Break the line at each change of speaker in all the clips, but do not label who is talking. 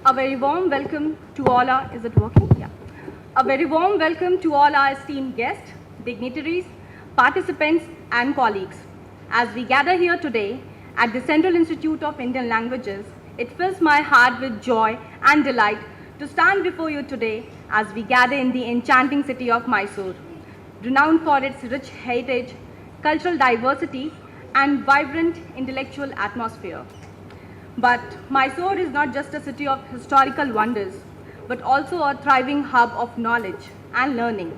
A very warm welcome to all our, is it working? Yeah. A very warm welcome to all our esteemed guests, dignitaries, participants, and colleagues. As we gather here today at the Central Institute of Indian Languages, it fills my heart with joy and delight to stand before you today as we gather in the enchanting city of Mysore, renowned for its rich heritage, cultural diversity, and vibrant intellectual atmosphere. But Mysore is not just a city of historical wonders, but also a thriving hub of knowledge and learning.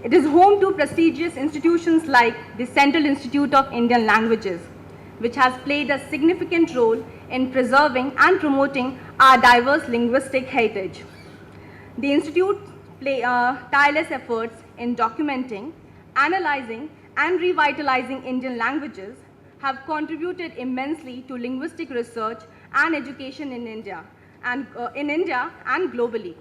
It is home to prestigious institutions like the Central Institute of Indian Languages, which has played a significant role in preserving and promoting our diverse linguistic heritage. The Institute plays tireless efforts in documenting, analyzing, and revitalizing Indian languages have contributed immensely to linguistic research and education in India and globally.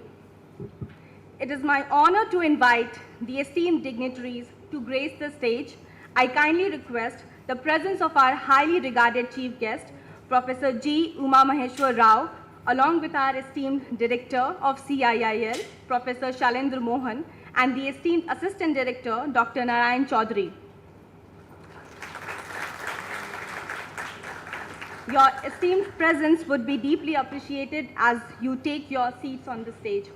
It is my honor to invite the esteemed dignitaries to grace the stage. I kindly request the presence of our highly regarded chief guest, Professor G. Uma Maheshwar Rao, along with our esteemed director of CIIL, Professor Shalendra Mohan, and the esteemed assistant director, Dr. Narayan Chaudhary. Your esteemed presence would be deeply appreciated as you take your seats on the stage.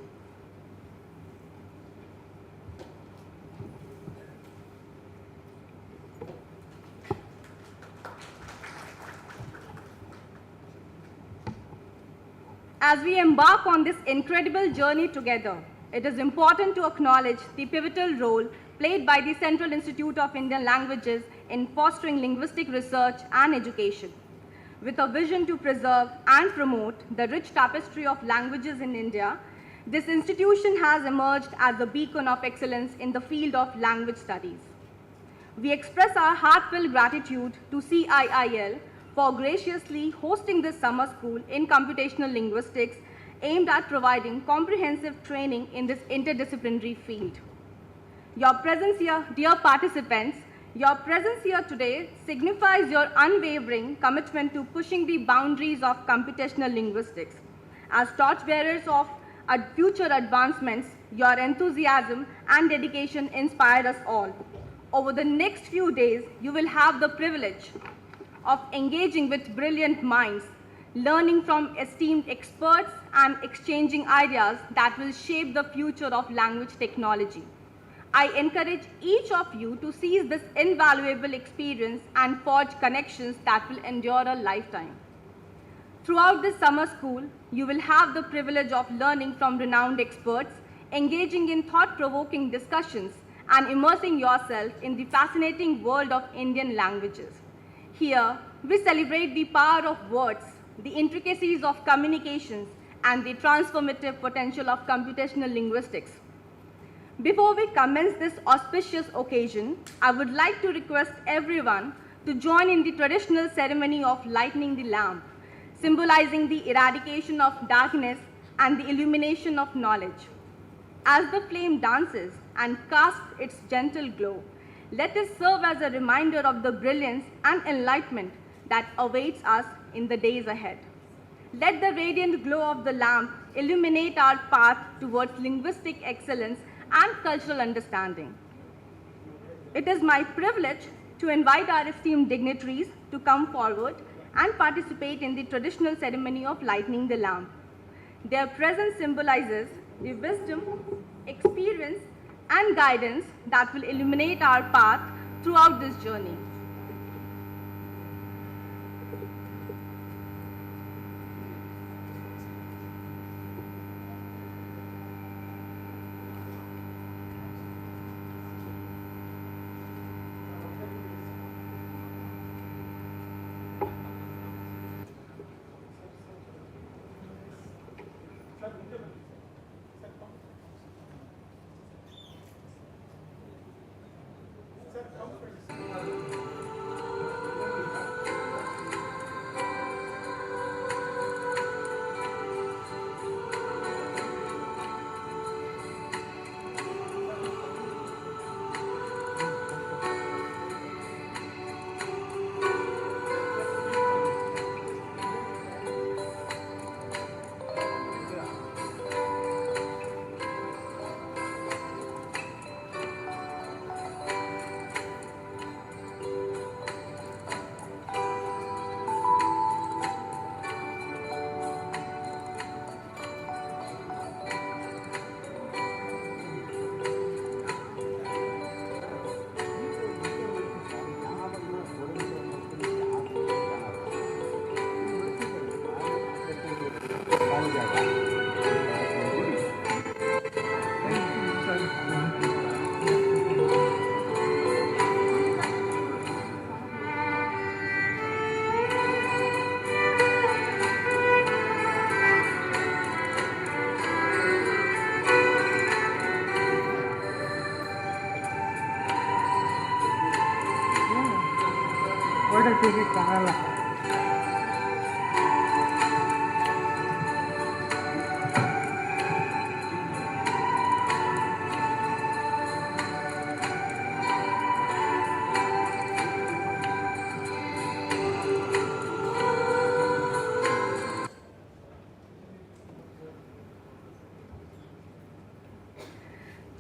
As we embark on this incredible journey together, it is important to acknowledge the pivotal role played by the Central Institute of Indian Languages in fostering linguistic research and education. With a vision to preserve and promote the rich tapestry of languages in India, this institution has emerged as a beacon of excellence in the field of language studies. We express our heartfelt gratitude to CIIL for graciously hosting this summer school in computational linguistics aimed at providing comprehensive training in this interdisciplinary field. Your presence here, dear participants, your presence here today signifies your unwavering commitment to pushing the boundaries of computational linguistics. As torchbearers of future advancements, your enthusiasm and dedication inspire us all. Over the next few days, you will have the privilege of engaging with brilliant minds, learning from esteemed experts, and exchanging ideas that will shape the future of language technology. I encourage each of you to seize this invaluable experience and forge connections that will endure a lifetime. Throughout this summer school, you will have the privilege of learning from renowned experts, engaging in thought-provoking discussions, and immersing yourself in the fascinating world of Indian languages. Here, we celebrate the power of words, the intricacies of communications, and the transformative potential of computational linguistics. Before we commence this auspicious occasion, I would like to request everyone to join in the traditional ceremony of lighting the lamp, symbolizing the eradication of darkness and the illumination of knowledge. As the flame dances and casts its gentle glow, let it serve as a reminder of the brilliance and enlightenment that awaits us in the days ahead. Let the radiant glow of the lamp illuminate our path towards linguistic excellence and cultural understanding. It is my privilege to invite our esteemed dignitaries to come forward and participate in the traditional ceremony of lighting the lamp. Their presence symbolizes the wisdom, experience, and guidance that will illuminate our path throughout this journey.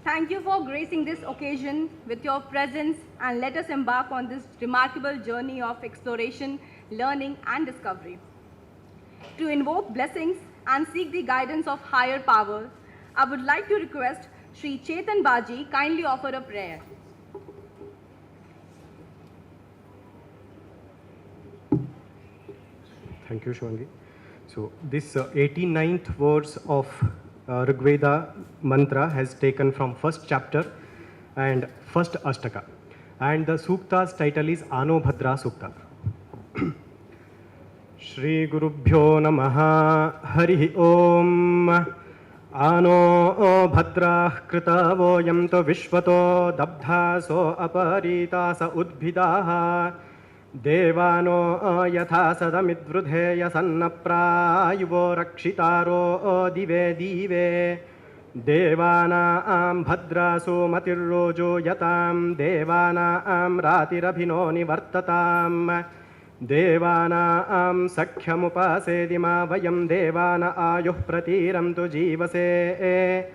Thank you for gracing this occasion with your presence, and let us embark on this remarkable journey of exploration, learning, and discovery. To invoke blessings and seek the guidance of higher powers, I would like to request Sri Chetan Baji kindly offer a prayer.
Thank you, Shwangi. So this 89th verse of Rigveda mantra has taken from first chapter and first Ashtaka. And the Sukta's title is Ano Bhadra Sukta. Shri Gurubhyo Namaha Hari Om Ano Bhadra Krita Yamto Vishwato Dabdha So Aparita Sa Udbhidaha Devano Yatha Sadamidvrudhe Yasanna Prayuvo Rakshitaro Dive Dive Devana Bhadra Sumatirrojo Yatam Devana Ratirabhino Nivartatam Devana Sakhyamupasedi Vayam Devana Ayuh Pratiram Tu Jivase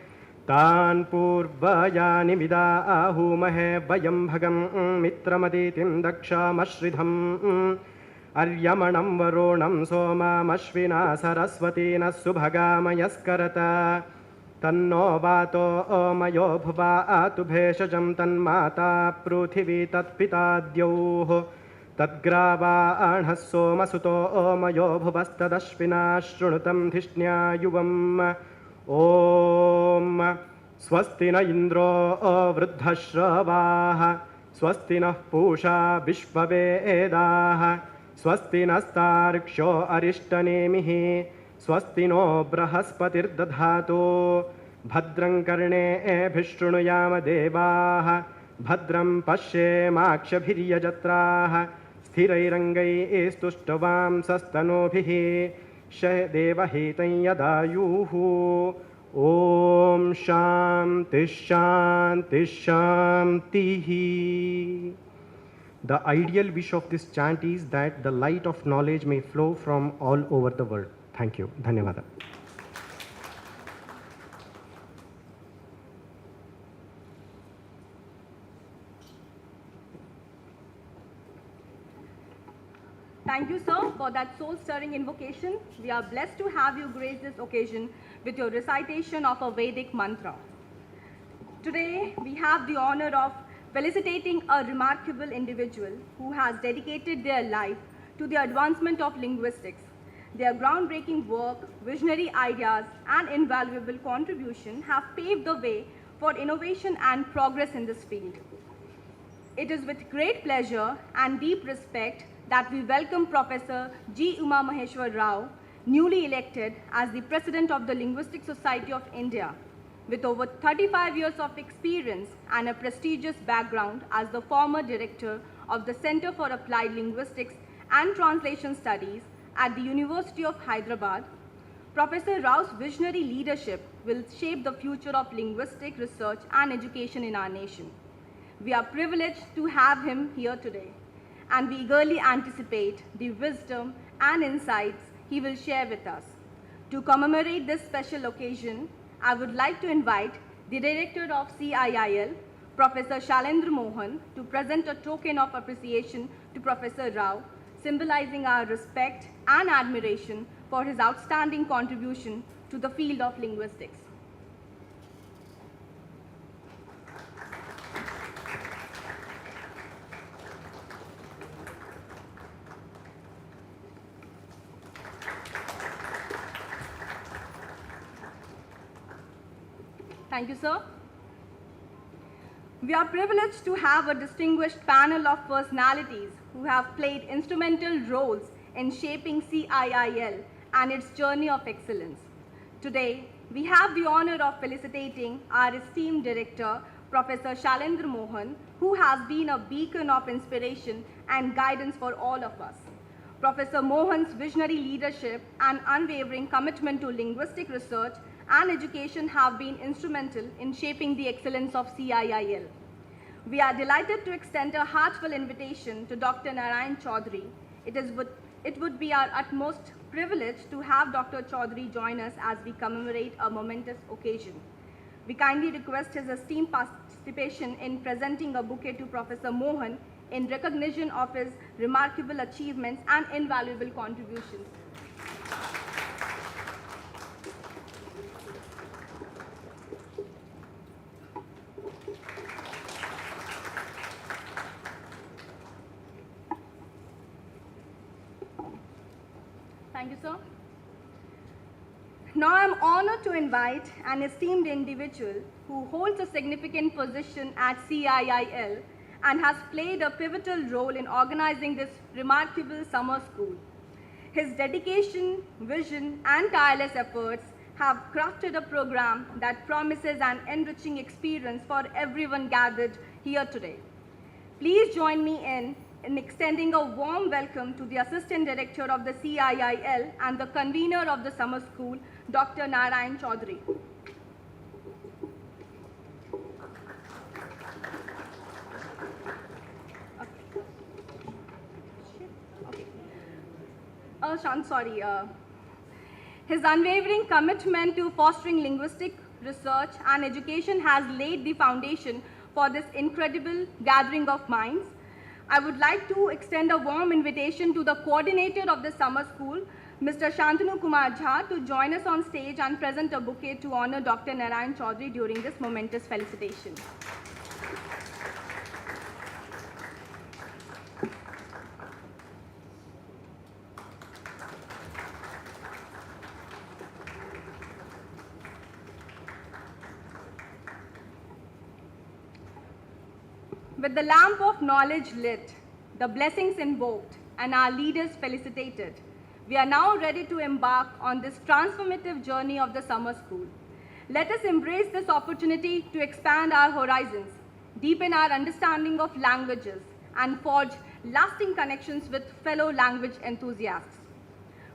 Tan Purvayani Vida Ahumahe Vayam Bhagam Mitramaditim Dakshamashridham Aryamanam Varunam Soma Mashvina Saraswatina Subhagamayaskarata Tanno Vato Mayo Bhuva Atubheshajam Tanmata Pruthivi Tatpita Dyauh Tadgrava Anhasso Masuto Mayo Bhuvastadashvina Shrunutam Dhishnya Yuvam Om Swastina Indro Vruddhashravaha Swastina Pusha Vishvavedaha Swastina Starksho Arishtanemihi Swastino Brahaspatir Dadhato Bhadram Karne Bhishrunuyama Devaha Bhadram Pashe Makshabhirya Jatraha Sthirairangai Estushtavam Sastanobhihi Devahitan Yadayuhu Om Shanti Shanti Shantihi. The ideal wish of this chant is that the light of knowledge may flow from all over the world. Thank you. Dhanyavada.
Thank you, sir, for that soul-stirring invocation. We are blessed to have you grace this occasion with your recitation of a Vedic mantra. Today, we have the honor of felicitating a remarkable individual who has dedicated their life to the advancement of linguistics. Their groundbreaking work, visionary ideas, and invaluable contribution have paved the way for innovation and progress in this field. It is with great pleasure and deep respect that we welcome Professor G. Uma Maheshwar Rao, newly elected as the President of the Linguistic Society of India, with over 35 years of experience and a prestigious background as the former director of the Center for Applied Linguistics and Translation Studies at the University of Hyderabad. Professor Rao's visionary leadership will shape the future of linguistic research and education in our nation. We are privileged to have him here today, and we eagerly anticipate the wisdom and insights he will share with us. To commemorate this special occasion, I would like to invite the Director of CIIL, Professor Shalendra Mohan, to present a token of appreciation to Professor Rao, symbolizing our respect and admiration for his outstanding contribution to the field of linguistics. Thank you, sir. We are privileged to have a distinguished panel of personalities who have played instrumental roles in shaping CIIL and its journey of excellence. Today, we have the honor of felicitating our esteemed director, Professor Shalendra Mohan, who has been a beacon of inspiration and guidance for all of us. Professor Mohan's visionary leadership and unwavering commitment to linguistic research and education have been instrumental in shaping the excellence of CIIL. We are delighted to extend a heartfelt invitation to Dr. Narayan Chaudhary. It would be our utmost privilege to have Dr. Chaudhary join us as we commemorate a momentous occasion. We kindly request his esteemed participation in presenting a bouquet to Professor Mohan in recognition of his remarkable achievements and invaluable contributions. Thank you, sir. Now I am honored to invite an esteemed individual who holds a significant position at CIIL and has played a pivotal role in organizing this remarkable summer school. His dedication, vision, and tireless efforts have crafted a program that promises an enriching experience for everyone gathered here today. Please join me in extending a warm welcome to the Assistant Director of the CIIL and the convener of the summer school, Dr. Narayan Chaudhary. His unwavering commitment to fostering linguistic research and education has laid the foundation for this incredible gathering of minds. I would like to extend a warm invitation to the coordinator of the summer school, Mr. Shantanu Kumar Jha, to join us on stage and present a bouquet to honor Dr. Narayan Chaudhary during this momentous felicitation. With the lamp of knowledge lit, the blessings invoked, and our leaders felicitated, we are now ready to embark on this transformative journey of the summer school. Let us embrace this opportunity to expand our horizons, deepen our understanding of languages, and forge lasting connections with fellow language enthusiasts.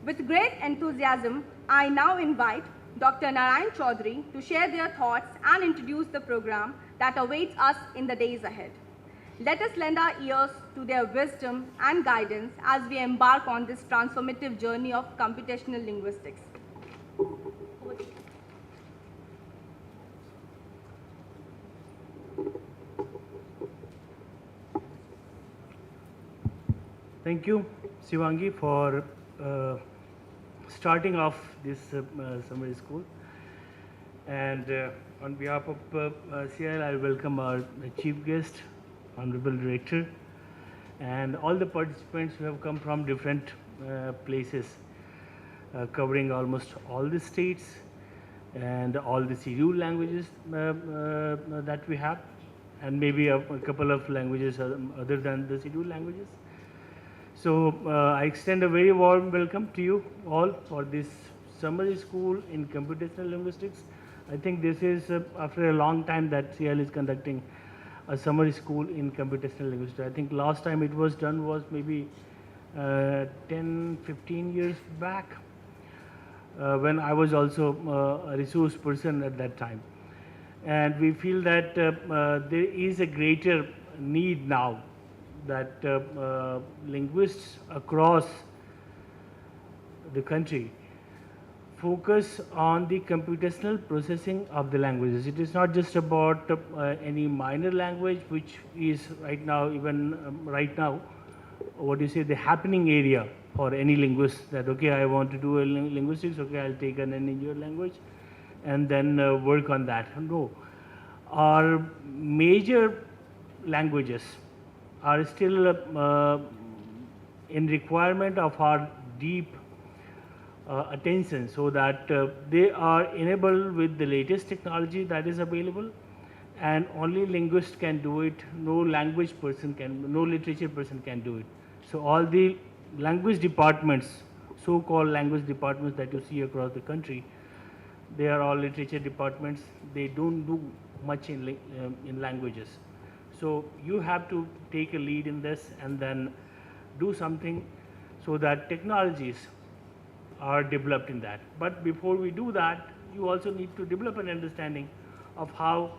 With great enthusiasm, I now invite Dr. Narayan Chaudhary to share their thoughts and introduce the program that awaits us in the days ahead. Let us lend our ears to their wisdom and guidance as we embark on this transformative journey of computational linguistics.
Thank you, Shivangi, for starting off this summer school. And on behalf of CIIL, I welcome our chief guest, Honorable Director, and all the participants who have come from different places, covering almost all the states and all the CIIL languages that we have, and maybe a couple of languages other than the CIIL languages. So I extend a very warm welcome to you all for this summer school in computational linguistics. I think this is after a long time that CIIL is conducting a summer school in computational linguistics. I think last time it was done was maybe 10-15 years back, when I was also a resource person at that time. And we feel that there is a greater need now that linguists across the country focus on the computational processing of the languages. It is not just about any minor language, which is right now, what you say, the happening area for any linguist, that okay, I want to do a linguistics, okay, I'll take an engineer language and then work on that. No, our major languages are still in requirement of our deep attention so that they are enabled with the latest technology that is available, and only linguist can do it. No language person can, no literature person can do it. So all the language departments, so-called language departments that you see across the country, they are all literature departments. They don't do much in languages. So you have to take a lead in this and then do something so that technologies are developed in that. But before we do that, you also need to develop an understanding of how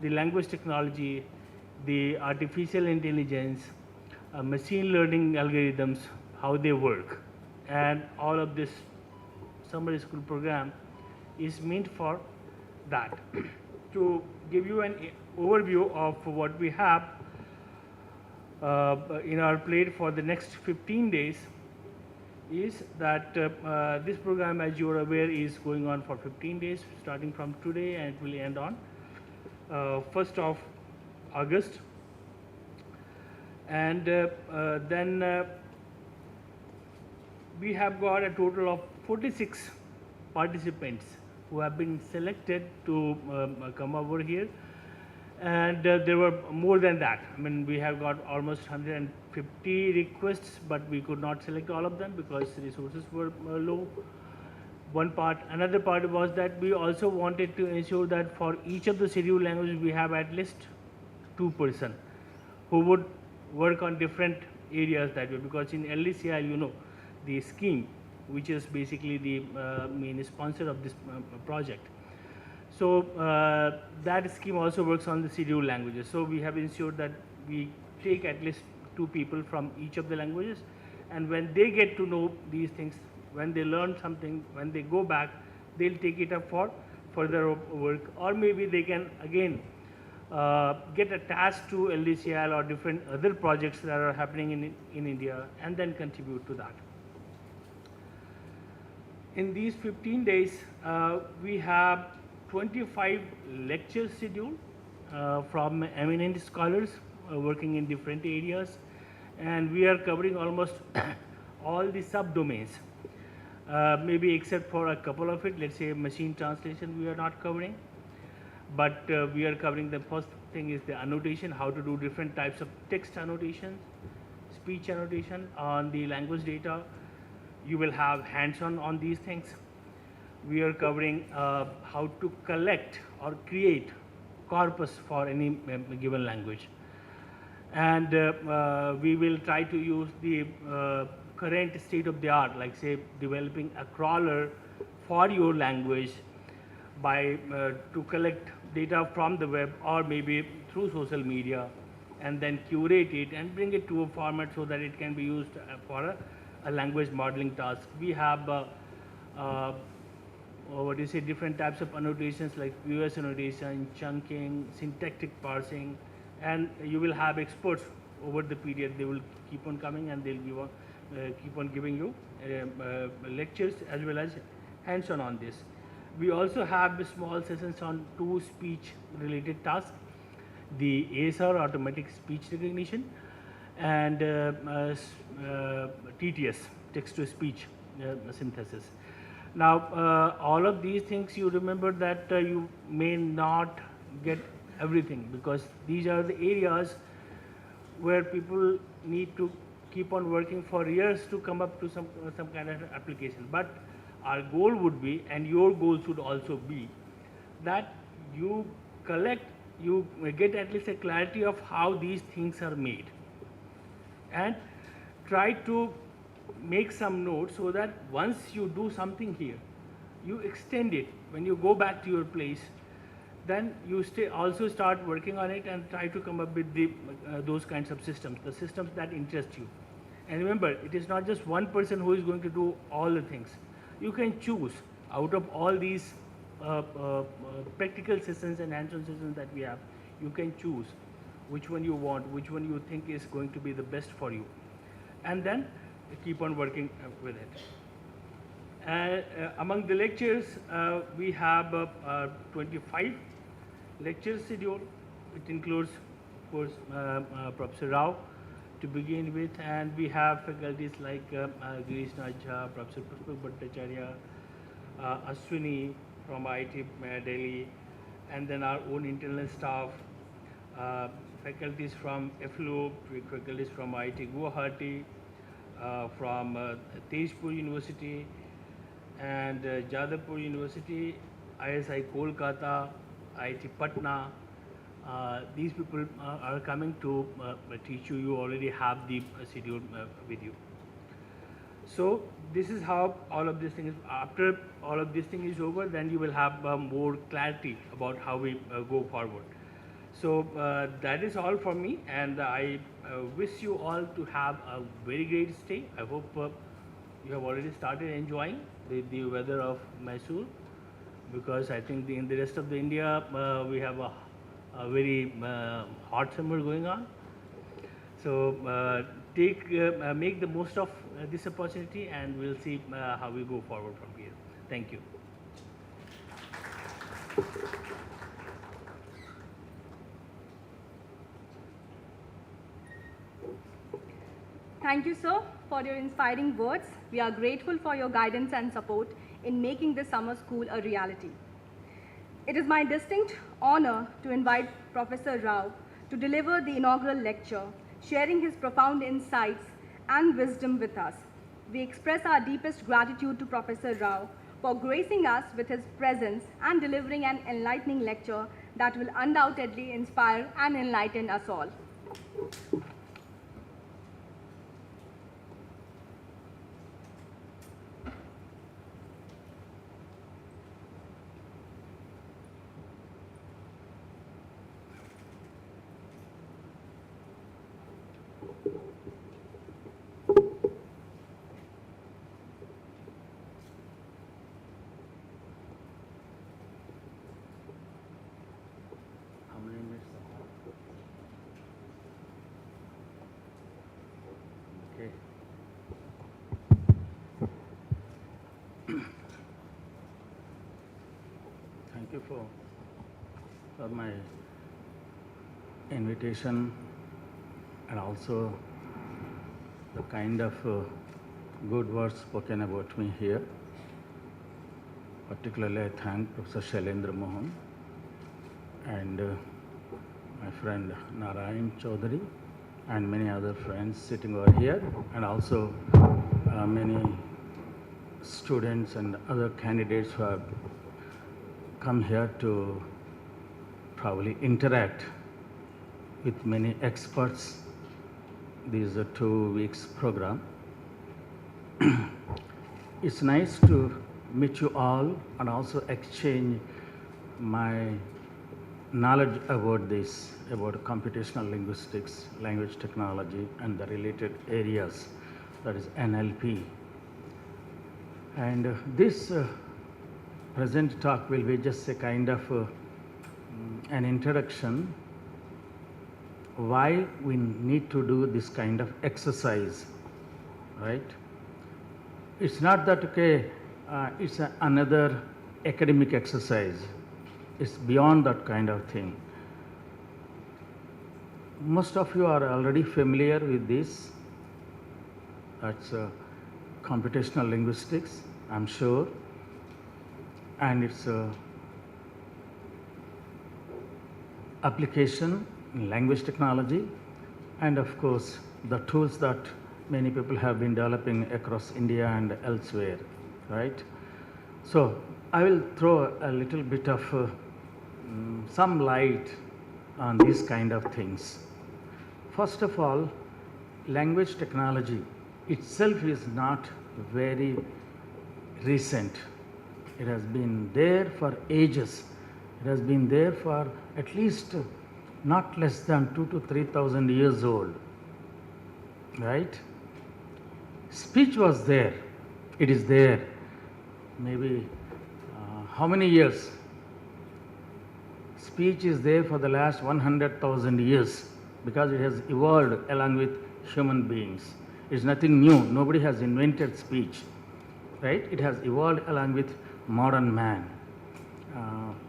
the language technology, the artificial intelligence, machine learning algorithms, how they work. And all of this summer school program is meant for that. To give you an overview of what we have in our plate for the next 15 days is that this program, as you are aware, is going on for 15 days starting from today, and it will end on 1st of August. And then we have got a total of 46 participants who have been selected to come over here, and there were more than that. I mean, we have got almost 150 requests, but we could not select all of them because resources were low. One part. Another part was that we also wanted to ensure that for each of the scheduled languages we have at least 2 persons who would work on different areas that way, because in LDC-IL, you know, the scheme, which is basically the main sponsor of this project. So that scheme also works on the scheduled languages. So we have ensured that we take at least 2 people from each of the languages, and when they get to know these things, when they learn something, when they go back, they'll take it up for further work, or maybe they can again get attached to LDC-IL or different other projects that are happening in India, and then contribute to that. In these 15 days, we have 25 lectures scheduled from eminent scholars working in different areas, and we are covering almost all the subdomains, maybe except for a couple of it. Let's say machine translation we are not covering, but we are covering. The first thing is the annotation, how to do different types of text annotation, speech annotation on the language data. You will have hands-on on these things. We are covering how to collect or create corpus for any given language, and we will try to use the current state of the art, like say developing a crawler for your language by to collect data from the web or maybe through social media, and then curate it and bring it to a format so that it can be used for a language modeling task. We have what do you say, different types of annotations like US annotation, chunking, syntactic parsing, and you will have experts over the period. They will keep on coming and they'll give keep on giving you lectures as well as hands-on on this. We also have small sessions on 2 speech related tasks, the ASR, automatic speech recognition, and TTS, text to speech synthesis. Now all of these things, you remember that you may not get everything, because these are the areas where people need to keep on working for years to come up to some kind of application. But our goal would be, and your goal should also be, that you collect, you get at least a clarity of how these things are made, and try to make some notes so that once you do something here, you extend it. When you go back to your place, then you also start working on it and try to come up with the, those kinds of systems, the systems that interest you. And remember, it is not just one person who is going to do all the things. You can choose out of all these practical systems and hands-on systems that we have. You can choose which one you want, which one you think is going to be the best for you, and then keep on working with it. Among the lectures, we have 25 lectures scheduled. It includes, of course, Professor Rao to begin with, and we have faculties like Girish Najha, Professor Pushpak Bhattacharya, Ashwini from IIT Delhi, and then our own internal staff, faculties from FLO, faculties from IIT Guwahati, from Tezpur University, and Jadavpur University, ISI Kolkata, IIT Patna. These people are coming to teach you. You already have the schedule with you. So this is how all of this thing is. After all of this thing is over, then you will have more clarity about how we go forward. So that is all from me, and I wish you all to have a very great stay. I hope you have already started enjoying the weather of Mysore, because I think in the rest of the India we have a very hot summer going on. So make the most of this opportunity, and we'll see how we go forward from here. Thank you.
Thank you, sir, for your inspiring words. We are grateful for your guidance and support in making this summer school a reality. It is my distinct honor to invite Professor Rao to deliver the inaugural lecture, sharing his profound insights and wisdom with us. We express our deepest gratitude to Professor Rao for gracing us with his presence and delivering an enlightening lecture that will undoubtedly inspire and enlighten us all.
How many minutes? Okay. Thank you for my invitation, and also the kind of good words spoken about me here. Particularly, I thank Professor Shailendra Mohan and my friend Narayan Chaudhary and many other friends sitting over here, and also many students and other candidates who have come here to probably interact with many experts. This is a 2 weeks program. It's nice to meet you all and also exchange my knowledge about this, about computational linguistics, language technology, and the related areas, that is NLP. And this present talk will be just a kind of an introduction why we need to do this kind of exercise, right? It's not that, okay, it's another academic exercise. It's beyond that kind of thing. Most of you are already familiar with this. That's computational linguistics, I'm sure. And its application in language technology, and of course the tools that many people have been developing across India and elsewhere, right? So I will throw a little bit of some light on these kind of things. First of all, language technology itself is not very recent. It has been there for ages. It has been there for at least not less than 2,000 to 3,000 years old, right? Speech was there. It is there. Maybe how many years? Speech is there for the last 100,000 years because it has evolved along with human beings. It's nothing new. Nobody has invented speech, right? It has evolved along with modern man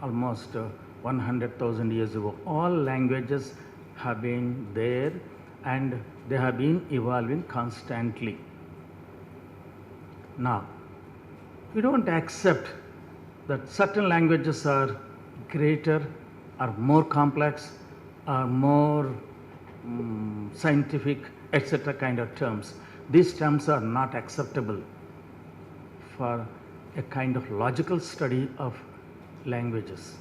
almost 100,000 years ago. All languages have been there,
and they have been evolving constantly. Now, we don't accept that certain languages are greater, are more complex, are more scientific, etc. kind of terms. These terms are not acceptable for a kind of logical study of languages,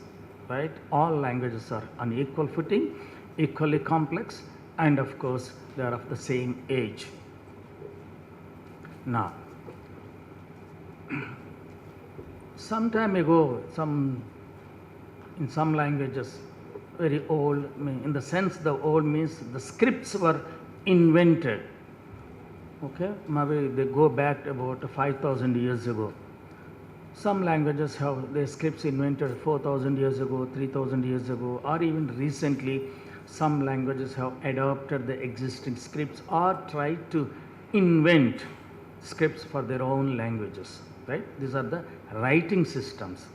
right? All languages are on equal footing, equally complex, and of course they are of the same age. Now, some time ago, in some languages, very old, in the sense the old means the scripts were invented. Okay, maybe they go back about 5,000 years ago. Some languages have their scripts invented 4,000 years ago, 3,000 years ago, or even recently some languages have adopted the existing scripts or tried to invent scripts for their own languages, right? These are the writing systems.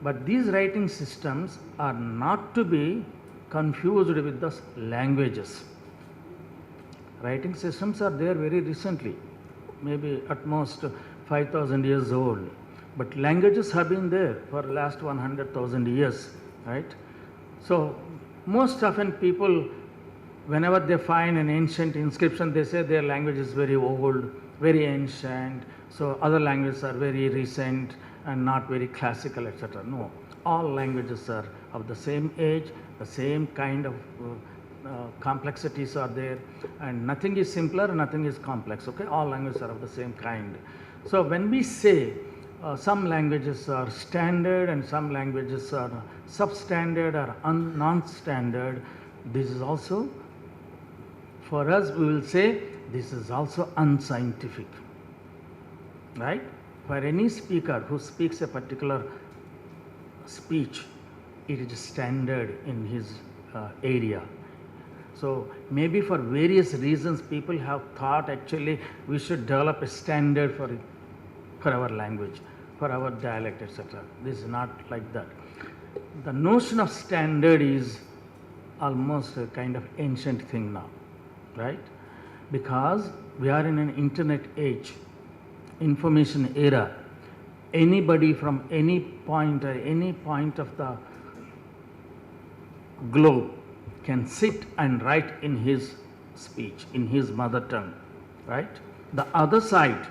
But these writing systems are not to be confused with the languages. Writing systems are there very recently, maybe at most 5,000 years old. But languages have been there for the last 100,000 years, right? So most often people, whenever they find an ancient inscription, they say their language is very old, very ancient, so other languages are very recent and not very classical, etc. No, all languages are of the same age, the same kind of complexities are there, and nothing is simpler, nothing is complex, okay? All languages are of the same kind. So when we say some languages are standard and some languages are substandard or non-standard, this is also, for us we will say, this is also unscientific, right? For any speaker who speaks a particular speech, it is standard in his area. So maybe for various reasons people have thought actually we should develop a standard for our language, for our dialect, etc. This is not like that. The notion of standard is almost a kind of ancient thing now, right? Because we are in an internet age, information era. Anybody from any point or any point of the globe can sit and write in his speech, in his mother tongue, right? The other side,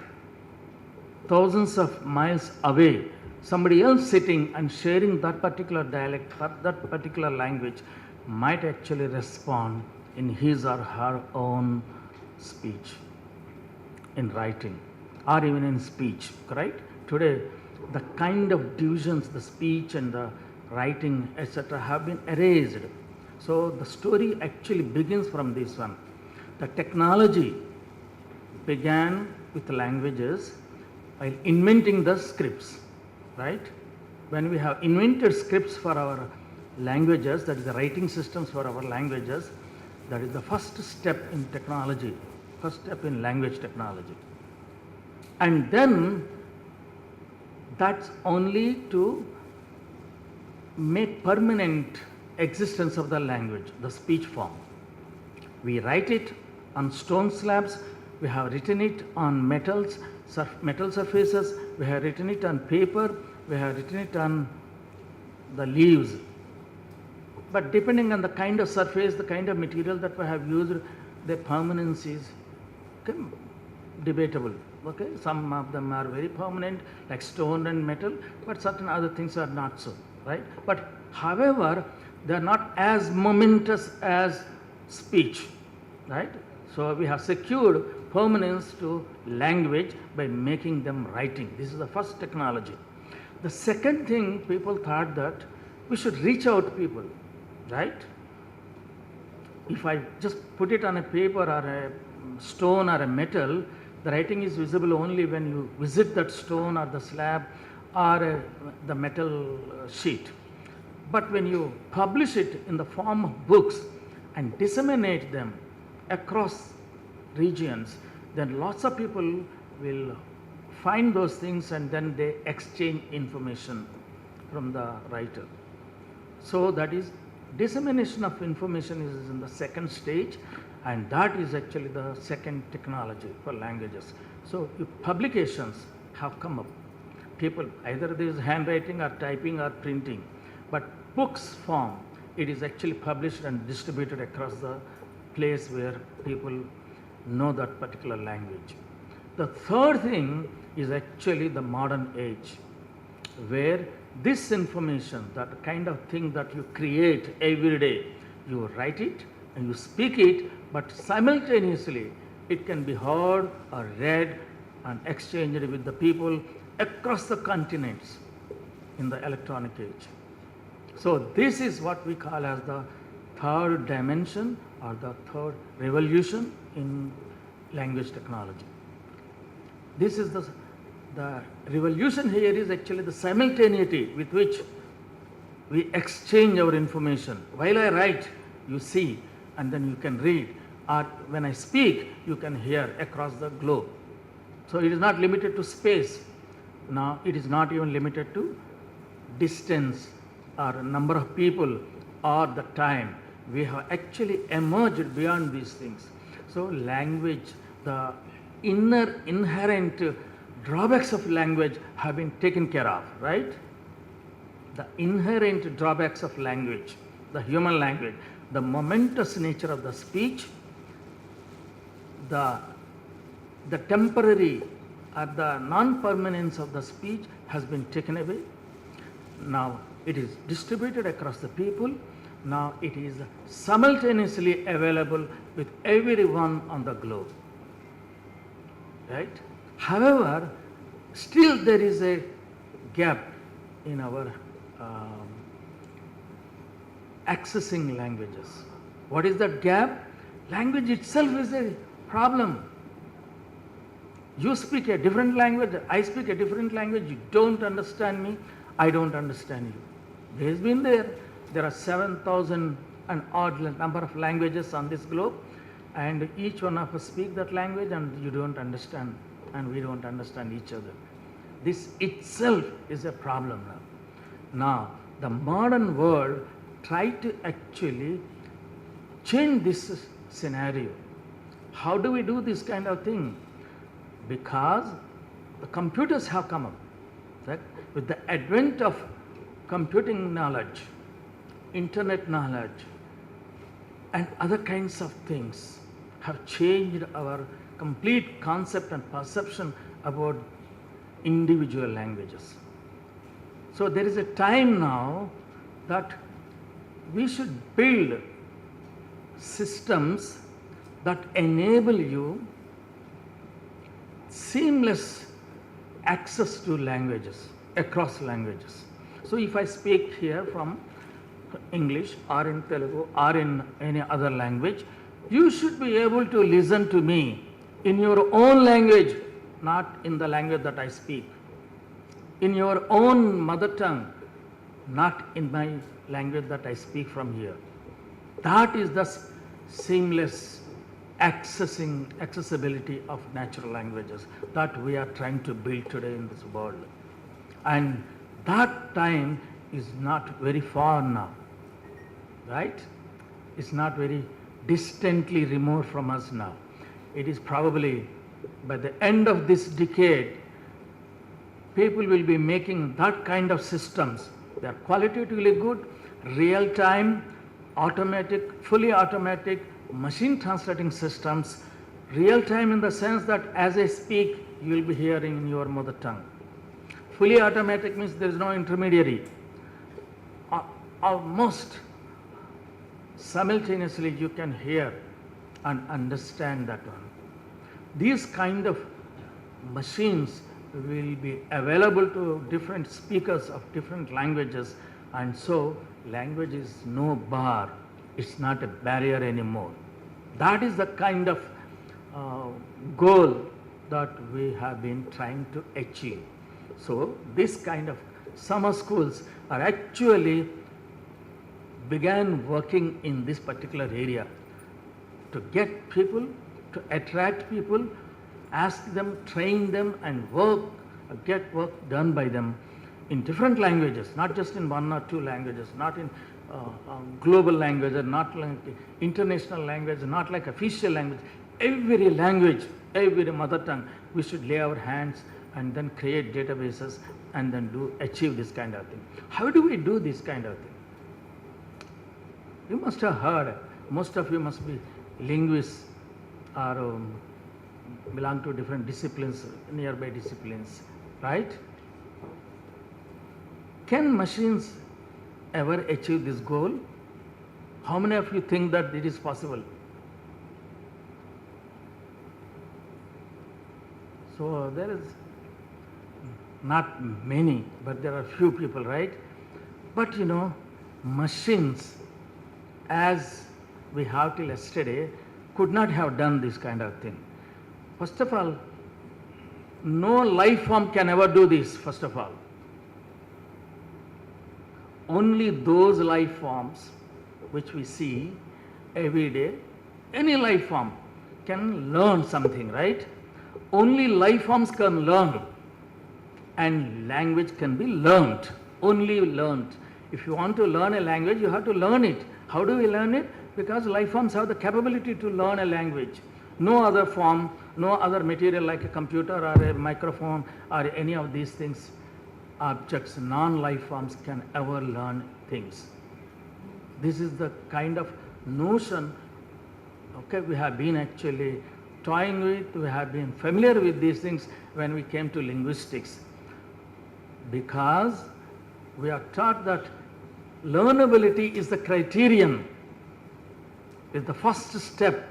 thousands of miles away, somebody else sitting and sharing that particular dialect, that particular language, might actually respond in his or her own speech, in writing, or even in speech, right? Today, the kind of divisions, the speech and the writing, etc., have been erased. So the story actually begins from this one. The technology began with languages while inventing the scripts, right? When we have invented scripts for our languages, that is the writing systems for our languages, that is the first step in technology, first step in language technology. And then that's only to make permanent existence of the language, the speech form. We write it on stone slabs, we have written it on metal surfaces, we have written it on paper, we have written it on the leaves. But depending on the kind of surface, the kind of material that we have used, the permanence is debatable. Okay, some of them are very permanent, like stone and metal, but certain other things are not so, right? But however, they are not as momentous as speech, right? So we have secured permanence to language by making them writing. This is the first technology. The second thing, people thought that we should reach out to people, right? If I just put it on a paper or a stone or a metal, the writing is visible only when you visit that stone or the slab or the metal sheet. But when you publish it in the form of books and disseminate them across regions, then lots of people will find those things and then they exchange information from the writer. So that is Dissemination of information is in the second stage, and that is actually the second technology for languages. So if publications have come up. People, either there is handwriting or typing or printing, but books form, it is actually published and distributed across the place where people know that particular language. The third thing is actually the modern age, where this information, that kind of thing that you create every day, you write it and you speak it, but simultaneously it can be heard or read and exchanged with the people across the continents in the electronic age. So this is what we call as the third dimension or the third revolution in language technology. This is the revolution here is actually the simultaneity with which we exchange our information. While I write, you see, and then you can read, or when I speak, you can hear across the globe. So it is not limited to space. Now it is not even limited to distance or number of people or the time. We have actually emerged beyond these things. So language, the inherent drawbacks of language have been taken care of, right? The inherent drawbacks of language, the human language, the momentous nature of the speech, the temporary or the non-permanence of the speech has been taken away. Now it is distributed across the people. Now it is simultaneously available with everyone on the globe, right? However, still there is a gap in our accessing languages. What is that gap? Language itself is a problem. You speak a different language, I speak a different language, you don't understand me, I don't understand you. There has been there are 7,000 and odd number of languages on this globe, and each one of us speak that language and you don't understand and we don't understand each other. This itself is a problem now. Now, the modern world tried to actually change this scenario. How do we do this kind of thing? Because the computers have come up. Right? With the advent of computing knowledge, internet knowledge, and other kinds of things have changed our complete concept and perception about individual languages. So there is a time now that we should build systems that enable you seamless access to languages, across languages. So if I speak here from English or in Telugu or in any other language, you should be able to listen to me in your own language, not in the language that I speak. In your own mother tongue, not in my language that I speak from here. That is the seamless accessibility of natural languages that we are trying to build today in this world. And that time is not very far now, right? It's not very distantly removed from us now. It is probably by the end of this decade, people will be making that kind of systems. They are qualitatively good, real time, automatic, fully automatic, machine translating systems, real time in the sense that as I speak, you will be hearing in your mother tongue. Fully automatic means there is no intermediary. Almost simultaneously you can hear and understand that one. These kind of machines will be available to different speakers of different languages, and so language is no bar. It's not a barrier anymore. That is the kind of goal that we have been trying to achieve. So this kind of summer schools are actually began working in this particular area to get people, to attract people, ask them, train them and get work done by them in different languages, not just in one or two languages, not in global language, not like international language, not like official language. Every language, every mother tongue, we should lay our hands and then create databases and then achieve this kind of thing. How do we do this kind of thing? You must have heard, most of you must be linguists or belong to different disciplines, nearby disciplines, right? Can machines ever achieve this goal? How many of you think that it is possible? So there is not many, but there are few people, right? But you know, machines, as we have till yesterday, could not have done this kind of thing. First of all, no life form can ever do this, first of all. Only those life forms which we see every day, any life form can learn something, right? Only life forms can learn, and language can be learnt, only learnt. If you want to learn a language, you have to learn it. How do we learn it? Because life forms have the capability to learn a language. No other form, no other material like a computer or a microphone or any of these things, objects, non-life forms can ever learn things. This is the kind of notion, okay, we have been actually toying with, we have been familiar with these things when we came to linguistics. Because we are taught that learnability is the criterion, is the first step,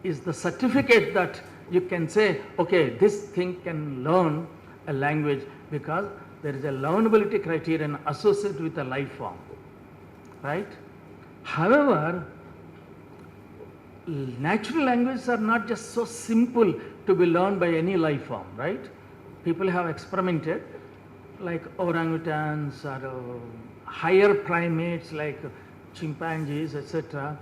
is the certificate that you can say, okay, this thing can learn a language because there is a learnability criterion associated with a life form, right? However, natural languages are not just so simple to be learned by any life form, right? People have experimented, like orangutans or higher primates like chimpanzees, etc.,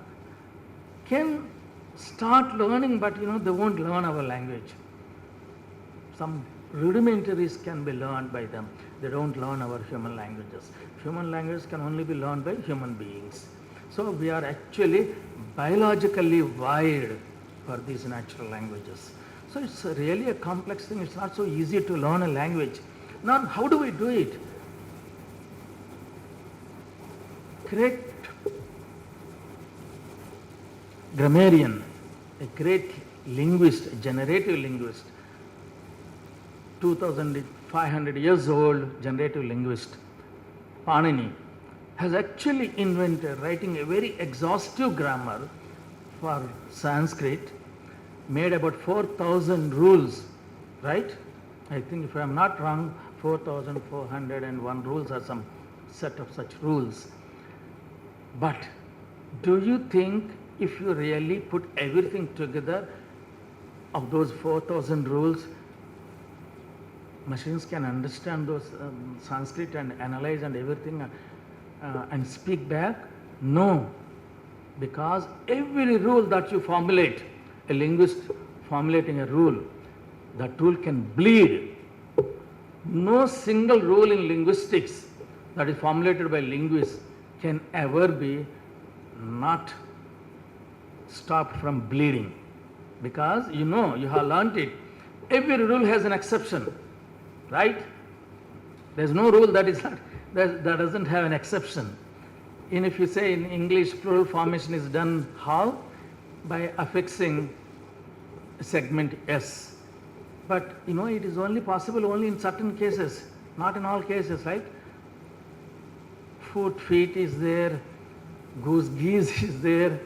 can start learning, but you know, they won't learn our language. Some rudimentaries can be learned by them. They don't learn our human languages. Human languages can only be learned by human beings. So we are actually biologically wired for these natural languages. So it's really a complex thing. It's not so easy to learn a language. Now, how do we do it? Great grammarian, a great linguist, a generative linguist, 2500 years old generative linguist, Panini, has actually invented writing a very exhaustive grammar for Sanskrit, made about 4,000 rules, right? I think if I am not wrong, 4,401 rules or some set of such rules. But do you think if you really put everything together of those 4,000 rules, machines can understand those Sanskrit and analyze and everything and speak back? No, because every rule that you formulate, a linguist formulating a rule, that rule can bleed. No single rule in linguistics that is formulated by linguists can ever be not stopped from bleeding, because you know, you have learnt it. Every rule has an exception, right? There's no rule that is not, that doesn't have an exception. And if you say in English plural formation is done how? By affixing segment S. But you know, it is only possible only in certain cases, not in all cases, right? Foot, feet is there, goose, geese is there.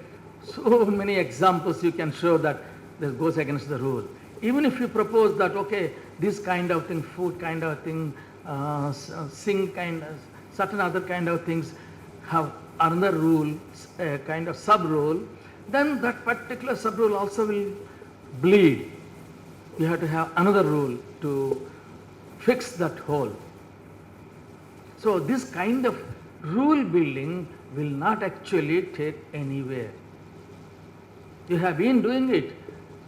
So many examples you can show that this goes against the rule. Even if you propose that, okay, this kind of thing, food kind of thing, sing kind of, certain other kind of things have another rule, a kind of sub-rule, then that particular sub-rule also will bleed. You have to have another rule to fix that hole. So this kind of rule building will not actually take anywhere. You have been doing it.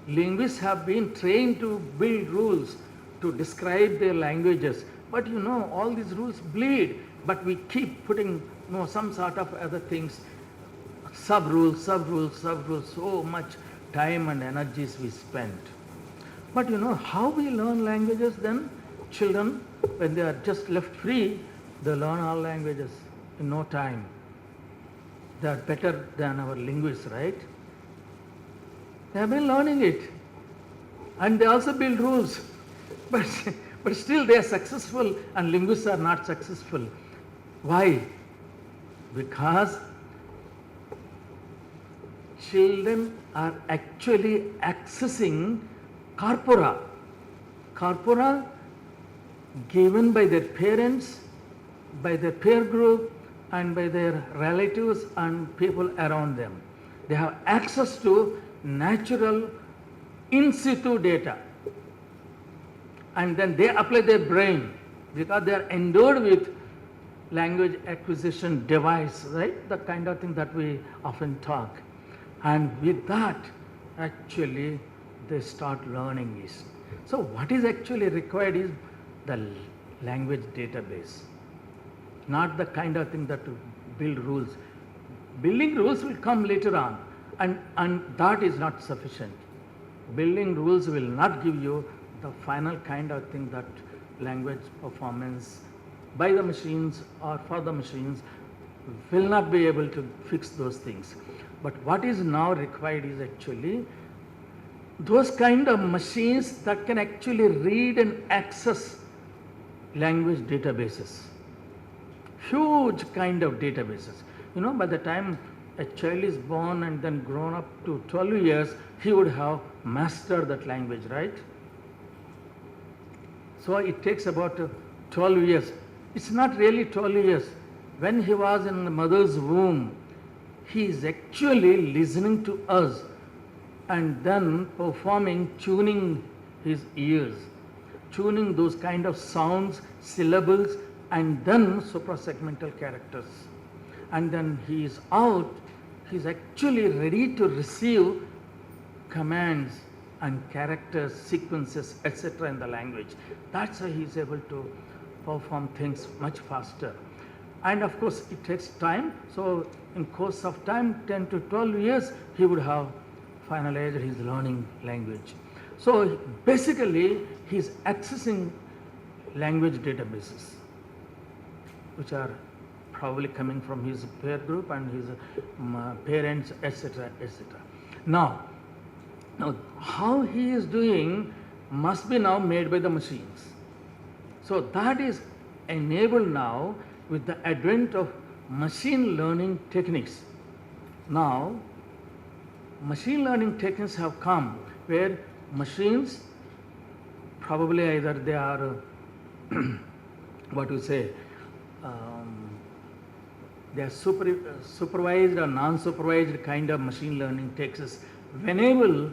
Linguists have been trained to build rules, to describe their languages, But you know, all these rules bleed, but we keep putting, you know, some sort of other things, sub-rules, sub-rules, sub-rules, so much time and energies we spend. But you know, how we learn languages then? Children, when they are just left free, they learn all languages in no time. They are better than our linguists, right? They have been learning it. And they also build rules. But still they are successful and linguists are not successful. Why? Because children are actually accessing corpora. Corpora given by their parents, by their peer group, and by their relatives and people around them. They have access to natural in situ data. And then they apply their brain because they are endowed with language acquisition device, right? The kind of thing that we often talk. And with that, actually, they start learning this. So what is actually required is the language database, not the kind of thing that to build rules. Building rules will come later on, and that is not sufficient. Building rules will not give you the final kind of thing that language performance by the machines or for the machines will not be able to fix those things. But what is now required is actually those kind of machines that can actually read and access language databases. Huge kind of databases. You know, by the time a child is born and then grown up to 12 years, he would have mastered that language, right? So it takes about 12 years. It's not really 12 years. When he was in the mother's womb, he is actually listening to us and then performing, tuning his ears, tuning those kind of sounds, syllables, and then suprasegmental characters. And then he is out, he is actually ready to receive commands and characters, sequences, etc. in the language. That's how he is able to perform things much faster. And of course, it takes time. So in course of time, 10 to 12 years, he would have finalized his learning language. So basically, he is accessing language databases, which are probably coming from his peer group and his parents, etc., etc. Now, how he is doing must be now made by the machines. So that is enabled now with the advent of machine learning techniques. Now, machine learning techniques have come where machines, probably either they are, what you say, they are supervised or non-supervised kind of machine learning techniques will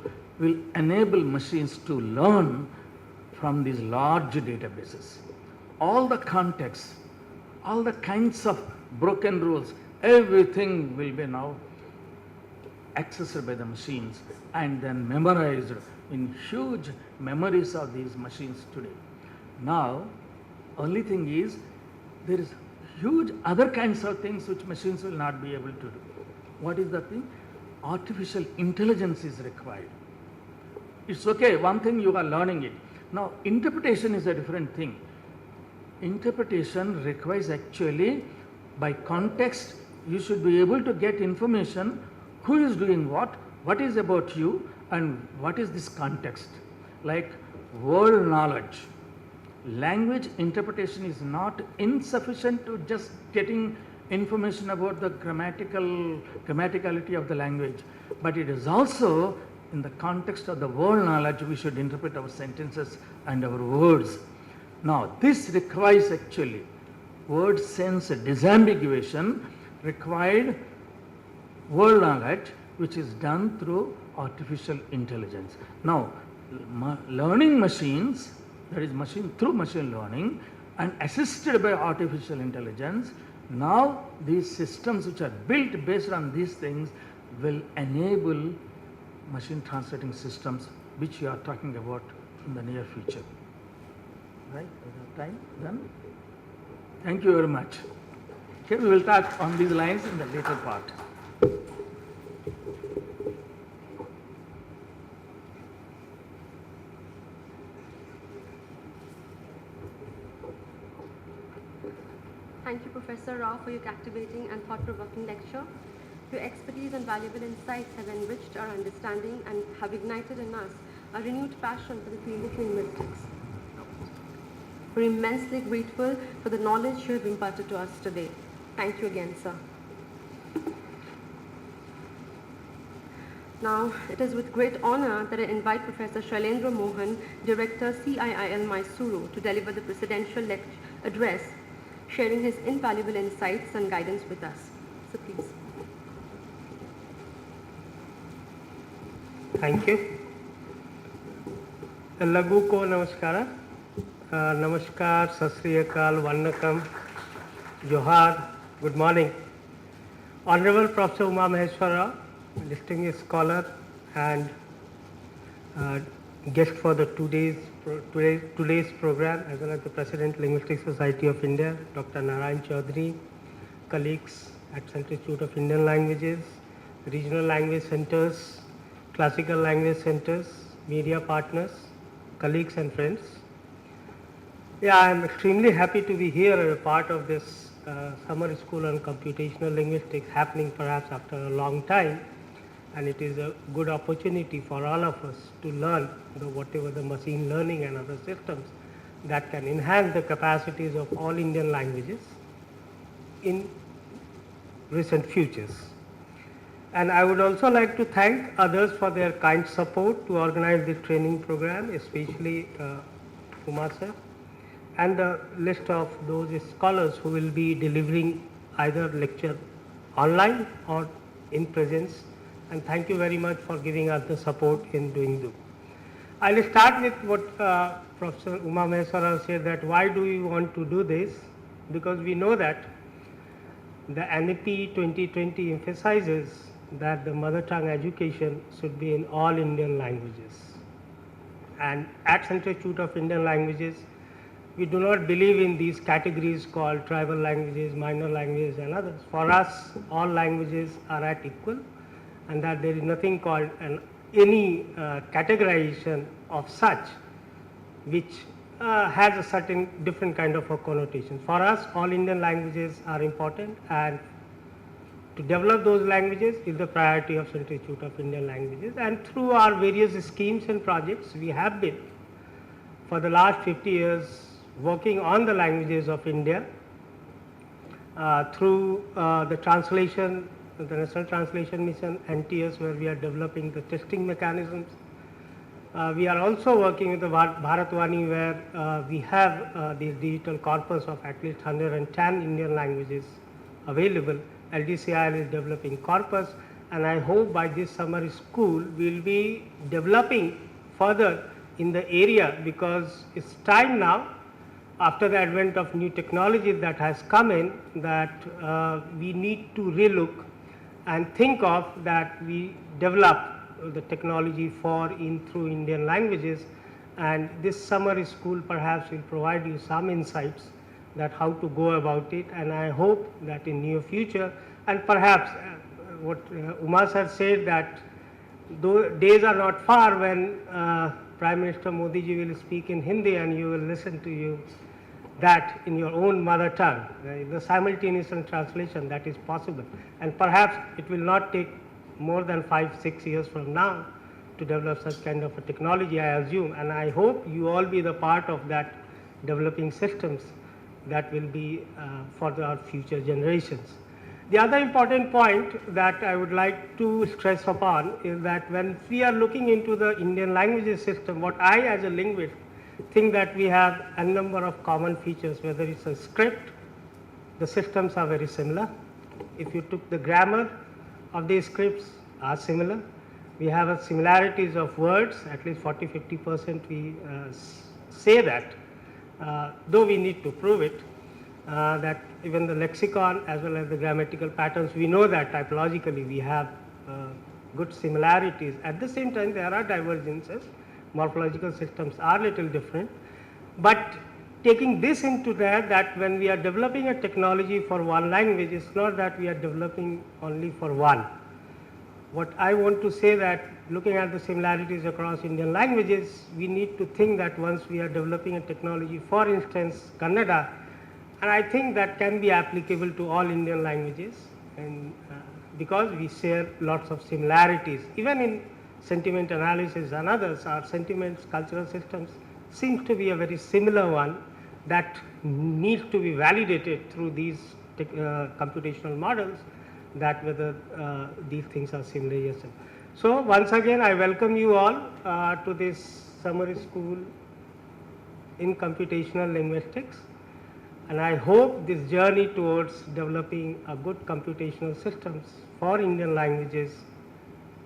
enable machines to learn from these large databases. All the contexts, all the kinds of broken rules, everything will be now accessed by the machines and then memorized in huge memories of these machines today. Now, only thing is, there is huge other kinds of things which machines will not be able to do. What is the thing? Artificial intelligence is required. It's okay, one thing you are learning it. Now, interpretation is a different thing. Interpretation requires actually, by context, you should be able to get information, who is doing what is about you, and what is this context. Like word knowledge. Language interpretation is not insufficient to just getting information about the grammaticality of the language, but it is also in the context of the word knowledge we should interpret our sentences and our words. Now, this requires actually word sense disambiguation required word knowledge, which is done through artificial intelligence. Now, learning machines, that is through machine learning and assisted by artificial intelligence, now these systems which are built based on these things will enable machine translating systems which we are talking about in the near future. right? We have time done. Thank you very much. Okay, we will talk on these lines in the later part.
Thank you, Professor Rao, for your captivating and thought-provoking lecture. Your expertise and valuable insights have enriched our understanding and have ignited in us a renewed passion for the field of linguistics. We're immensely grateful for the knowledge you have imparted to us today. Thank you again, sir. Now, it is with great honor that I invite Professor Shailendra Mohan, Director CIIL Mysuru, to deliver the presidential address, sharing his invaluable insights and guidance with us. So please.
Thank you. ಎಲ್ಲರಿಗೂ ನಮಸ್ಕಾರ. Namaskar, Sat Sri Akal, Vannakam, Johar, good morning. Honorable Professor Uma Maheshwara, distinguished scholar and guest for the today's program, as well as the President, Linguistic Society of India, Dr. Narayan Chaudhary, colleagues at Central Institute of Indian Languages, regional language centers, classical language centers, media partners, colleagues and friends. Yeah, I am extremely happy to be here as a part of this summer school on computational linguistics happening perhaps after a long time, and it is a good opportunity for all of us to learn whatever the machine learning and other systems that can enhance the capacities of all Indian languages in recent futures. And I would also like to thank others for their kind support to organize this training program, especially Kumar sir, and the list of those scholars who will be delivering either lecture online or in presence. And thank you very much for giving us the support in doing this. I'll start with what Professor Uma Maheshwara said, that why do we want to do this? Because we know that the NEP 2020 emphasizes that the mother tongue education should be in all Indian languages. And at Central Institute of Indian Languages, we do not believe in these categories called tribal languages, minor languages and others. For us, all languages are at equal, and that there is nothing called any categorization of such which has a certain different kind of a connotation. For us, all Indian languages are important, and to develop those languages is the priority of Central Institute of Indian Languages. And through our various schemes and projects, we have been for the last 50 years working on the languages of India through the translation, the National Translation Mission, NTS, where we are developing the testing mechanisms. We are also working with the Bharatvani, where we have the digital corpus of at least 110 Indian languages available. LDC-IL is developing corpus, and I hope by this summer school we will be developing further in the area, because it's time now, after the advent of new technology that has come in, that we need to relook and think of that we develop the technology through Indian languages. And this summer school perhaps will provide you some insights that how to go about it, and I hope that in near future, and perhaps what Uma sir said, that though days are not far when Prime Minister Modi ji will speak in Hindi and you will listen to you that in your own mother tongue, the simultaneous translation that is possible, and perhaps it will not take more than 5-6 years from now to develop such kind of a technology, I assume, and I hope you all be the part of that developing systems that will be for our future generations. The other important point that I would like to stress upon is that when we are looking into the Indian languages system, what I as a linguist think that we have a number of common features. Whether it's a script, the systems are very similar. If you took the grammar of these scripts are similar. We have a similarities of words, at least 40-50% we say that, though we need to prove it, that even the lexicon as well as the grammatical patterns, we know that typologically we have good similarities. At the same time, there are divergences. Morphological systems are little different, but taking this into that when we are developing a technology for one language, it's not that we are developing only for one. What I want to say that looking at the similarities across Indian languages, we need to think that once we are developing a technology, for instance, Kannada, and I think that can be applicable to all Indian languages, and because we share lots of similarities, even in sentiment analysis and others, our sentiments, cultural systems seems to be a very similar one that needs to be validated through these computational models, that whether these things are similar. Yes. So once again, I welcome you all to this summer school in computational linguistics, and I hope this journey towards developing a good computational systems for Indian languages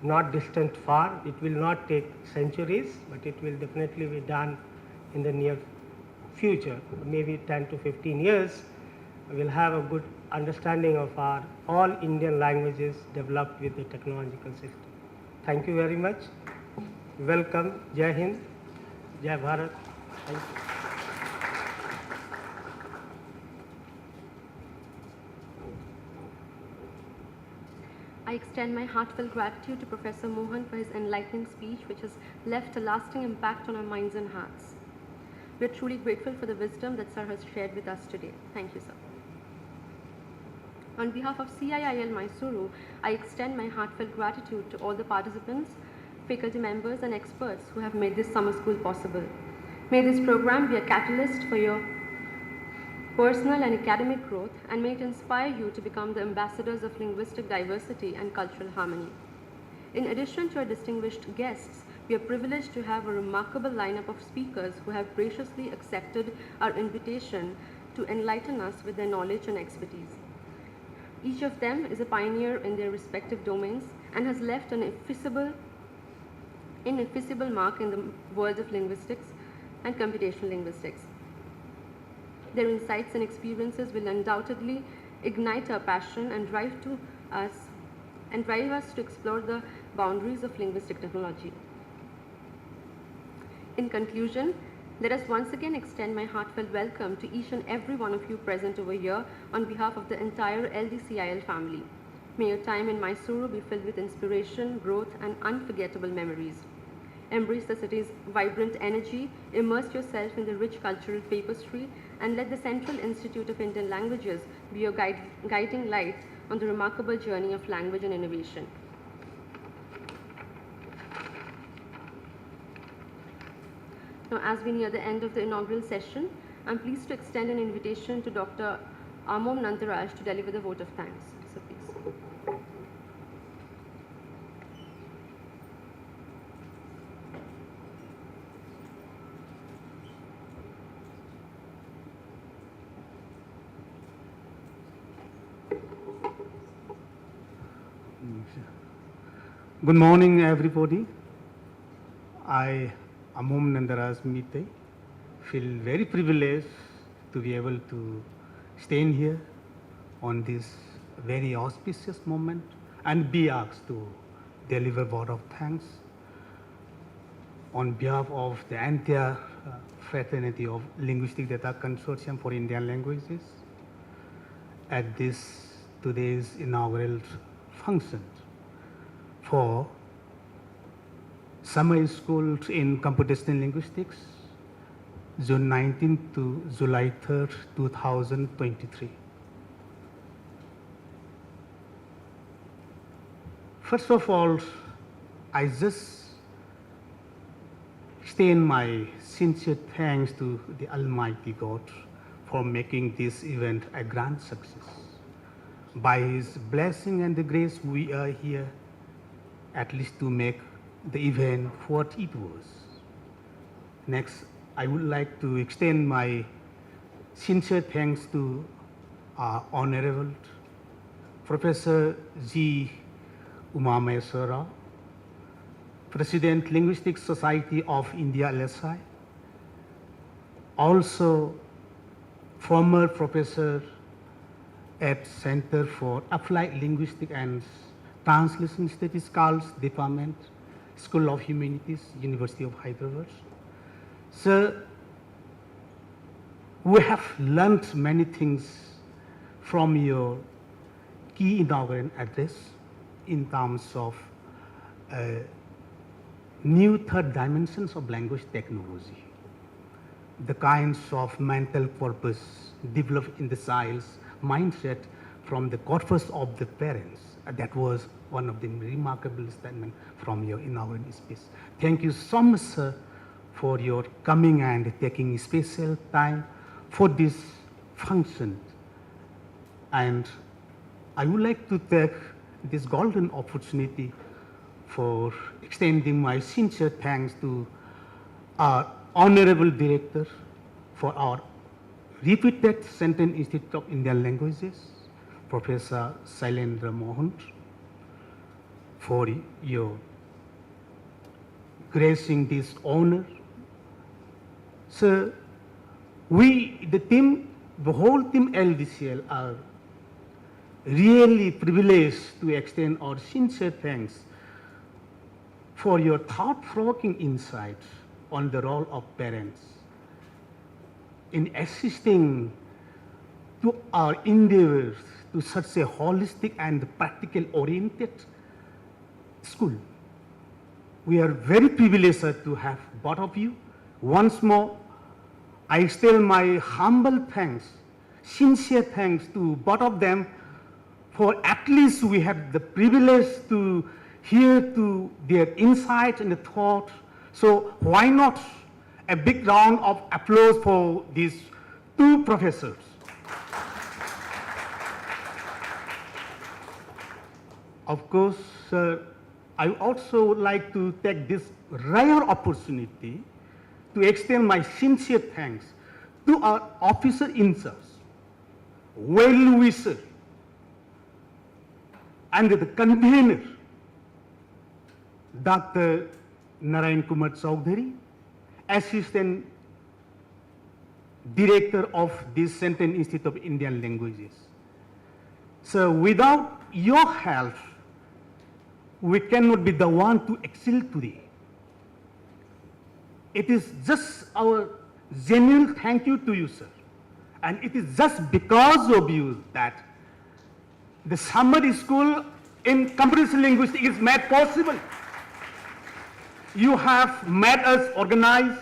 not distant far. It will not take centuries, but it will definitely be done in the near future, maybe 10 to 15 years. We will have a good understanding of our all Indian languages developed with the technological system. Thank you very much. Welcome. Jai Hind. Jai Bharat. Thank you.
I extend my heartfelt gratitude to Professor Mohan for his enlightening speech, which has left a lasting impact on our minds and hearts. We are truly grateful for the wisdom that Sir has shared with us today. Thank you, sir. On behalf of CIIL Mysuru, I extend my heartfelt gratitude to all the participants, faculty members and experts who have made this summer school possible. May this program be a catalyst for your personal and academic growth, and may it inspire you to become the ambassadors of linguistic diversity and cultural harmony. In addition to our distinguished guests, we are privileged to have a remarkable lineup of speakers who have graciously accepted our invitation to enlighten us with their knowledge and expertise. Each of them is a pioneer in their respective domains and has left an ineffaceable mark in the world of linguistics and computational linguistics. Their insights and experiences will undoubtedly ignite our passion and drive us to explore the boundaries of linguistic technology. In conclusion, let us once again extend my heartfelt welcome to each and every one of you present over here on behalf of the entire LDC-IL family. May your time in Mysuru be filled with inspiration, growth, and unforgettable memories. Embrace the city's vibrant energy, immerse yourself in the rich cultural tapestry, and let the Central Institute of Indian Languages be your guiding light on the remarkable journey of language and innovation. Now, as we near the end of the inaugural session, I'm pleased to extend an invitation to Dr. Amom Nandaraj to deliver the vote of thanks. So please.
Good morning, everybody. I, Amom Nandaraj Mite, feel very privileged to be able to stand here on this very auspicious moment and be asked to deliver vote of thanks on behalf of the entire fraternity of Linguistic Data Consortium for Indian Languages at this today's inaugural function for summer school in Computational Linguistics, June 19th to July 3rd, 2023. First of all, I just extend my sincere thanks to the Almighty God for making this event a grand success. By His blessing and the grace, we are here at least to make the event what it was. Next, I would like to extend my sincere thanks to our Honorable Professor G. Umameswara, President Linguistic Society of India LSI, also former professor at Center for Applied Linguistics and Translation Studies, Department, School of Humanities, University of Hyderabad. Sir we have learned many things from your key inaugural address in terms of new third dimensions of language technology, the kinds of mental purpose developed in the child's mindset from the corpus of the parents. That was one of the remarkable statements from your inaugural speech. Thank you so much, sir, for your coming and taking special time for this function. And I would like to take this golden opportunity for extending my sincere thanks to our Honorable Director for our reputed Central Institute of Indian Languages, Professor Shailendra Mohan, for your gracing this honor. So we, the whole team LDC-IL are really privileged to extend our sincere thanks for your thought-provoking insights on the role of parents in assisting to our endeavors to such a holistic and practical oriented school. We are very privileged to have both of you. Once more, I extend my humble thanks, sincere thanks to both of them, for at least we had the privilege to hear to their insights and thoughts. So why not a big round of applause for these two professors. Of course, I also would like to take this rare opportunity to extend my sincere thanks to our officer in charge, well-wisher, and the convener, Dr. Narayan Kumar Chaudhary, Assistant Director of the Central Institute of Indian Languages. So without your help, we cannot be the one to excel today. It is just our genuine thank you to you, sir. And it is just because of you that the summer school in Computational Linguistics is made possible. You have made us organize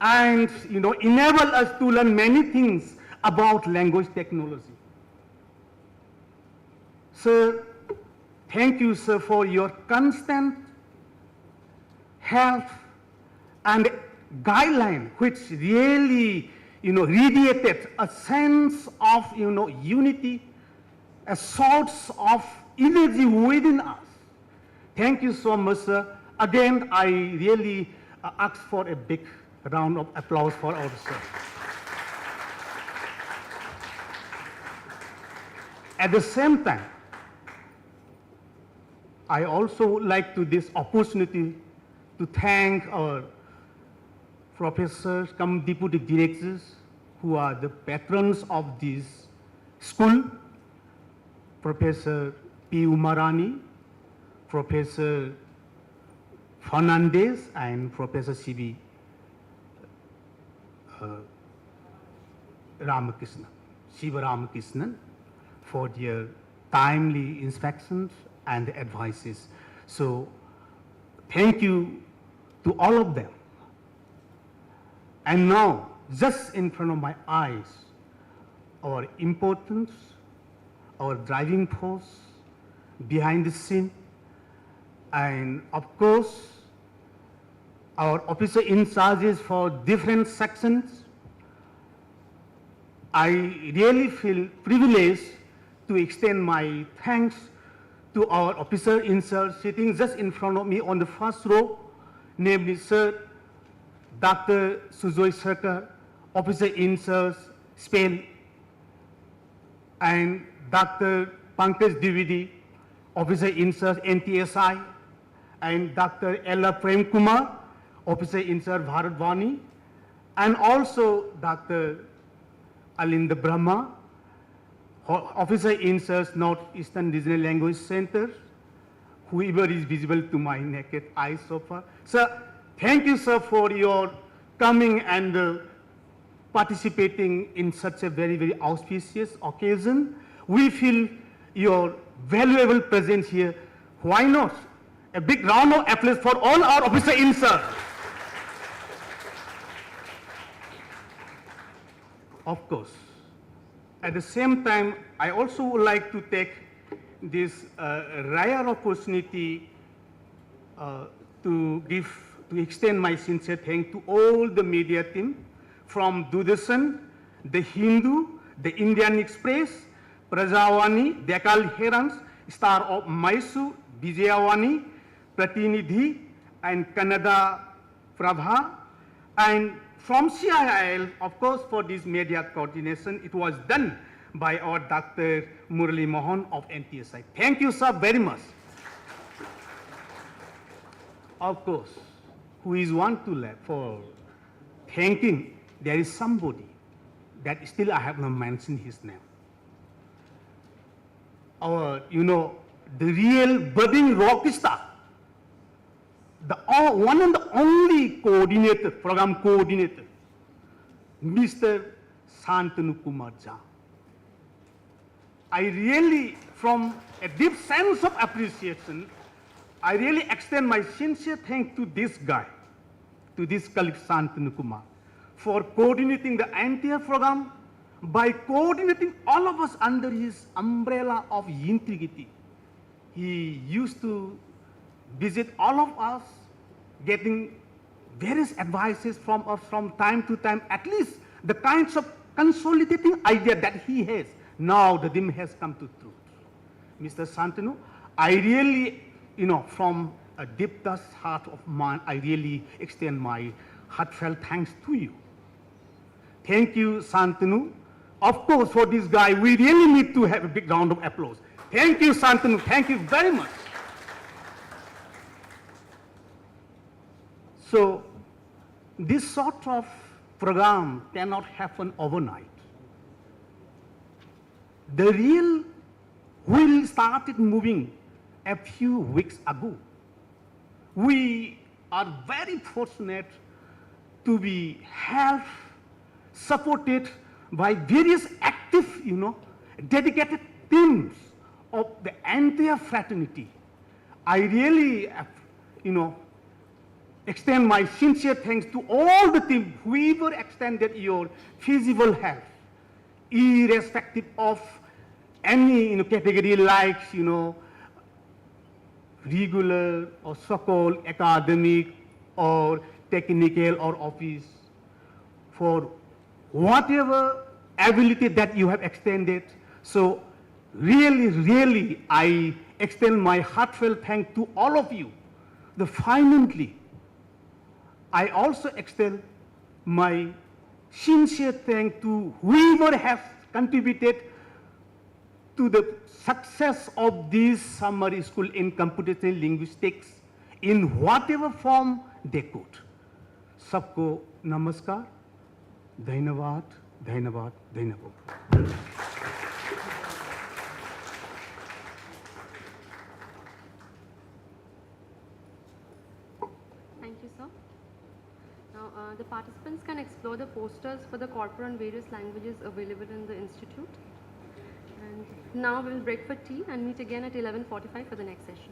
and enable us to learn many things about language technology. Sir, thank you, sir, for your constant help and guideline, which really, radiated a sense of, unity, a source of energy within us. Thank you so much, sir. Again, I really ask for a big round of applause for our sir. At the same time, I also would like to this opportunity to thank our professors, come deputy directors, who are the patrons of this school, Professor P. Umarani, Professor Fernandez, and Professor C.B. Ramakrishnan, Shiva Ramakrishnan, for their timely inspections and advices. So thank you to all of them. And now, just in front of my eyes, our importance, our driving force behind the scene, and of course, our officer in charges for different sections. I really feel privileged to extend my thanks to our officer in charge sitting just in front of me on the first row, namely Sir Dr. Sujoy Sarkar, officer in charge, Spain, and Dr. Pankaj Dwivedi, officer in charge, NTSI, and Dr. Ella Prem Kumar, officer in charge, Bharat, and also Dr. Alinda Brahma, officer in charge, Northeastern Regional Language Center, whoever is visible to my naked eyes so far. Sir, thank you, sir, for your coming and participating in such a very, very auspicious occasion. We feel your valuable presence here. Why not? A big round of applause for all our officers in, sir. Of course. At the same time, I also would like to take this rare opportunity to extend my sincere thanks to all the media team from Doordarshan, The Hindu, The Indian Express, Prajawani, Deccan Herons, Star of Mysore, Vijayawani, Pratinidhi, and Kannada Prabha, and from CIIL, of course, for this media coordination, it was done by our Dr. Murali Mohan of NTSI. Thank you, sir, very much. Of course, who is one to left for thanking, there is somebody that still I have not mentioned his name. Our, the real budding rock star, the one and the only coordinator, program coordinator, Mr. Santanu Kumar Jha. I really, from a deep sense of appreciation, I really extend my sincere thanks to this guy, to this colleague Santanu Kumar, for coordinating the entire program by coordinating all of us under his umbrella of integrity. He used to visit all of us, getting various advices from us from time to time, at least the kinds of consolidating idea that he has. Now the dream has come to truth. Mr. Santanu, I really, from a deep heart of mine, I really extend my heartfelt thanks to you. Thank you, Santanu. Of course, for this guy, we really need to have a big round of applause. Thank you, Santanu. Thank you very much. So, this sort of program cannot happen overnight. The real wheel started moving a few weeks ago. We are very fortunate to be helped, supported by various active, dedicated teams of the entire fraternity. I really, extend my sincere thanks to all the team, whoever extended your feasible help, irrespective of any category like, regular or so-called academic or technical or office, for whatever ability that you have extended. So really, really, I extend my heartfelt thanks to all of you. Finally, I also extend my sincere thanks to whoever has contributed to the success of this summer school in computational linguistics in whatever form they could. Sabko namaskar, dhanyavad, dhanyavad, dhanyavad.
Thank you, sir. Now, the participants can explore the posters for the corpora on various languages available in the institute. And now we will break for tea and meet again at 11:45 for the next session.